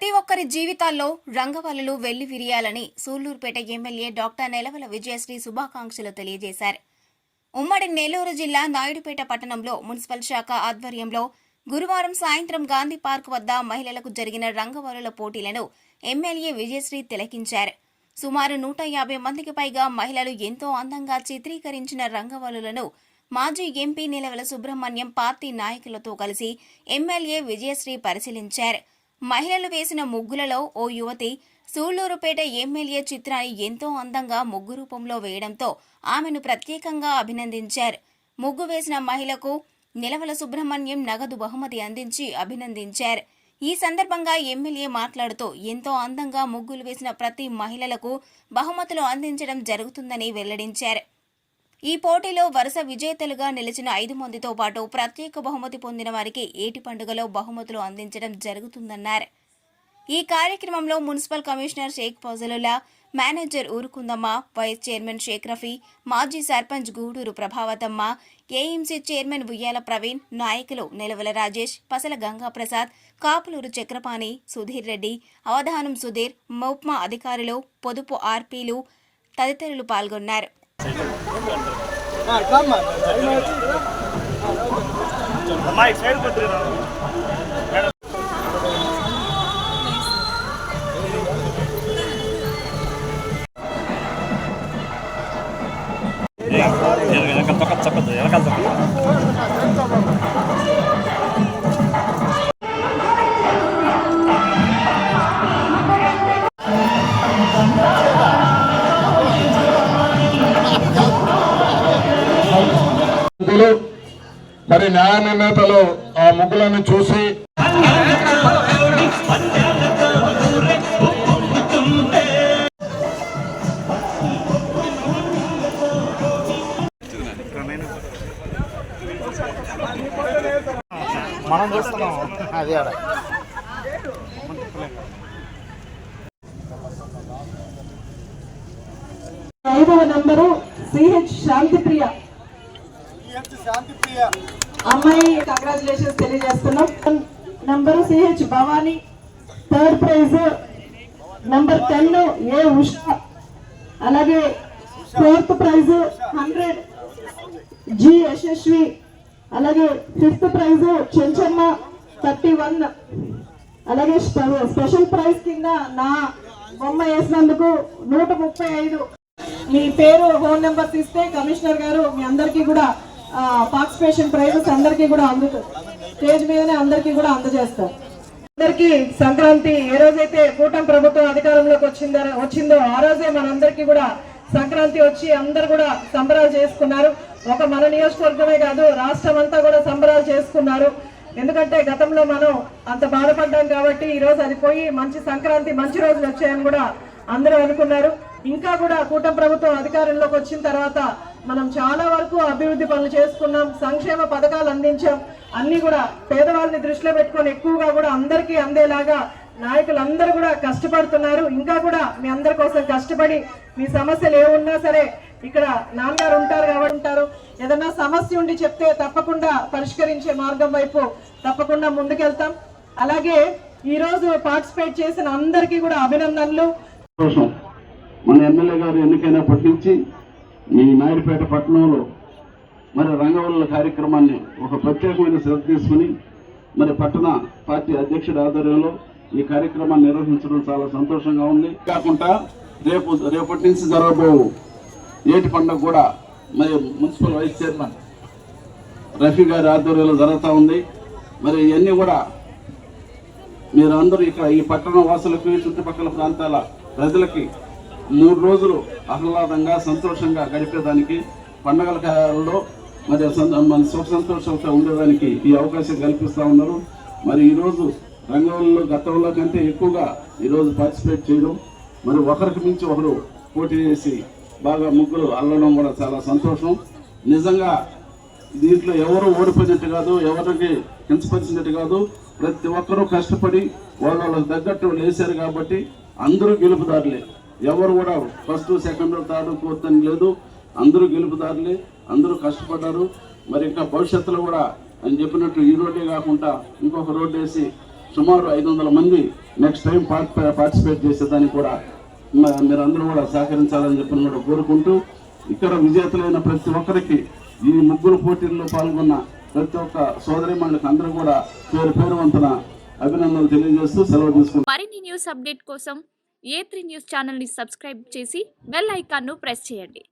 ప్రతి ఒక్కరి జీవితాల్లో రంగవల్లులు వెళ్లి విరియాలని సూళ్లూరుపేట ఎమ్మెల్యే డాక్టర్ నెలవల విజయశ్రీ శుభాకాంక్షలు తెలియజేశారు. ఉమ్మడి నెల్లూరు జిల్లా నాయుడుపేట పట్టణంలో మున్సిపల్ శాఖ ఆధ్వర్యంలో గురువారం సాయంత్రం గాంధీ పార్క్ వద్ద మహిళలకు జరిగిన రంగవల్లుల పోటీలను ఎమ్మెల్యే విజయశ్రీ తిలకించారు. సుమారు 150 మందికి పైగా మహిళలు ఎంతో అందంగా చిత్రీకరించిన రంగవల్లులను మాజీ ఎంపీ నెలవల సుబ్రహ్మణ్యం పార్టీ నాయకులతో కలిసి ఎమ్మెల్యే విజయశ్రీ పరిశీలించారు. మహిళలు వేసిన ముగ్గులలో ఓ యువతి సూళ్లూరుపేట ఎమ్మెల్యే చిత్రాన్ని ఎంతో అందంగా ముగ్గు రూపంలో వేయడంతో ఆమెను ప్రత్యేకంగా అభినందించారు. ముగ్గు వేసిన మహిళకు నెలవల సుబ్రహ్మణ్యం నగదు బహుమతి అందించి అభినందించారు. ఈ సందర్భంగా ఎమ్మెల్యే మాట్లాడుతూ ఎంతో అందంగా ముగ్గులు వేసిన ప్రతి మహిళలకు బహుమతులు అందించడం జరుగుతుందని వెల్లడించారు. ఈ పోటీలో వరుస విజేతలుగా నిలిచిన 5 మందితో పాటు ప్రత్యేక బహుమతి పొందిన వారికి ఏటి పండుగలో బహుమతులు అందించడం జరుగుతుందన్నారు. ఈ కార్యక్రమంలో municipal commissioner Sheikh Fazlullah, manager Urukundamma, vice chairman Sheikh Rafi, మాజీ సర్పంచ్ గూడూరు ప్రభావతమ్మ, ఏఎంసీ చైర్మన్ ఉయ్యాల ప్రవీణ్, నాయకులు నెలవల రాజేష్, పసల గంగాప్రసాద్, కాపులూరు చక్రపాణి, సుధీర్ రెడ్డి, అవధానం సుధీర్, మౌప్మా అధికారులు, పొదుపు ఆర్పీలు తదితరులు పాల్గొన్నారు. మరి న్యాయ నిర్ణేతలు ఆ ముగ్గులను చూసి మనం చూస్తున్నాం. అది 5వ నంబరు సిహెచ్ శాంతిప్రియ అమ్మాయి కంగ్రాచులేషన్స్ తెలియజేస్తున్నాం. Number CH Bhavani, 3rd prize number 10 A Usha, అలాగే 4th ప్రైజ్ 100 జి యశస్వి, అలాగే 5th ప్రైజ్ చెంచమ్మ 31, అలాగే స్పెషల్ ప్రైజ్ కింద నా బొమ్మ వేసినందుకు 135. మీ పేరు, ఫోన్ నెంబర్స్ ఇస్తే కమిషనర్ గారు మీ అందరికీ కూడా పార్టిసిపేషన్ ప్రైజెస్ అందరికీ కూడా స్టేజ్ మీదనే అందరికీ కూడా అందజేస్తారు. అందరికీ సంక్రాంతి ఏ రోజైతే కూటమి ప్రభుత్వం అధికారంలోకి వచ్చిందో ఆ రోజే మనందరికీ కూడా సంక్రాంతి వచ్చి అందరు కూడా సంబరాలు చేసుకున్నారు. ఒక మన నియోజకవర్గమే కాదు, రాష్ట్రం అంతా కూడా సంబరాలు చేసుకున్నారు. ఎందుకంటే గతంలో మనం అంత బాధపడ్డాం కాబట్టి ఈ రోజు అది పోయి మంచి సంక్రాంతి, మంచి రోజులు వచ్చాయని కూడా అందరూ అనుకున్నారు. ఇంకా కూడా కూటమి ప్రభుత్వం అధికారంలోకి వచ్చిన తర్వాత మనం చాలా వరకు అభివృద్ధి పనులు చేసుకున్నాం, సంక్షేమ పథకాలు అందించాం. అన్ని కూడా పేదవాళ్ళని దృష్టిలో పెట్టుకొని ఎక్కువగా కూడా అందరికీ అందేలాగా నాయకులందరూ కూడా కష్టపడుతున్నారు. ఇంకా కూడా మీ అందరి కోసం కష్టపడి మీ సమస్యలు ఏమున్నా సరే ఇక్కడ నాన్నగారు ఉంటారు కాబట్టి ఉంటారు. ఏదన్నా సమస్య ఉండి చెప్తే తప్పకుండా పరిష్కరించే మార్గం వైపు తప్పకుండా ముందుకెళ్తాం. అలాగే ఈ రోజు పార్టిసిపేట్ చేసిన అందరికీ కూడా అభినందనలు. మన ఎమ్మెల్యే గారు ఎన్నికైనప్పటి నుంచి మీ నాయుడుపేట పట్టణంలో మరి రంగవల్లుల కార్యక్రమాన్ని ఒక ప్రత్యేకమైన శ్రద్ధ తీసుకుని మరి పట్టణ పార్టీ అధ్యక్షుడి ఆధ్వర్యంలో ఈ కార్యక్రమాన్ని నిర్వహించడం చాలా సంతోషంగా ఉంది. కాకుండా రేపటి నుంచి జరగబో ఏటి పండుగ కూడా మరి మున్సిపల్ వైస్ చైర్మన్ రఫీ గారి ఆధ్వర్యంలో జరుగుతూ ఉంది. మరి ఇవన్నీ కూడా మీరు అందరూ ఇక్కడ ఈ పట్టణ వాసులకు, చుట్టుపక్కల ప్రాంతాల ప్రజలకి 3 రోజులు ఆహ్లాదంగా సంతోషంగా గడిపేదానికి, పండుగల కాలంలో మరి మన సుఖ సంతోషంగా ఉండేదానికి ఈ అవకాశం కల్పిస్తూ ఉన్నారు. మరి ఈరోజు రంగంలో గతంలో కంటే ఎక్కువగా ఈరోజు పార్టిసిపేట్ చేయడం, మరి ఒకరికి మించి ఒకరు పోటీ చేసి బాగా ముగ్గులు అల్లడం కూడా చాలా సంతోషం. నిజంగా దీంట్లో ఎవరు ఓడిపోయినట్టు కాదు, ఎవరికి కించపరిచినట్టు కాదు. ప్రతి ఒక్కరూ కష్టపడి వాళ్ళకి తగ్గట్టు వేశారు కాబట్టి అందరూ గెలుపుదారులే. ఎవరు కూడా ఫస్ట్, సెకండ్, థర్డ్, ఫోర్త్ అని లేదు. అందరూ గెలుపుదారులే, అందరూ కష్టపడ్డారు. మరి ఇంకా భవిష్యత్తులో కూడా ఆయన చెప్పినట్టు ఈ రోడ్డే కాకుండా ఇంకొక రోడ్డు వేసి సుమారు 500 మంది నెక్స్ట్ టైం పార్టిసిపేట్ చేసేదానికి కూడా మీరందరూ కూడా సహకరించాలని చెప్పి కూడా కోరుకుంటూ, ఇక్కడ విజేతలైన ప్రతి ఒక్కరికి, ఈ ముగ్గురు పోటీల్లో పాల్గొన్న ప్రతి ఒక్క సోదరిమణులకు అందరూ కూడా పేరు వంతున అభినందనలు తెలియజేస్తూ సెలవు తీసుకుంటాం. మరిన్ని న్యూస్ అప్డేట్ కోసం A3 న్యూస్ ఛానల్ ని సబ్స్క్రైబ్ చేసి బెల్ ఐకాన్ ను ప్రెస్ చేయండి.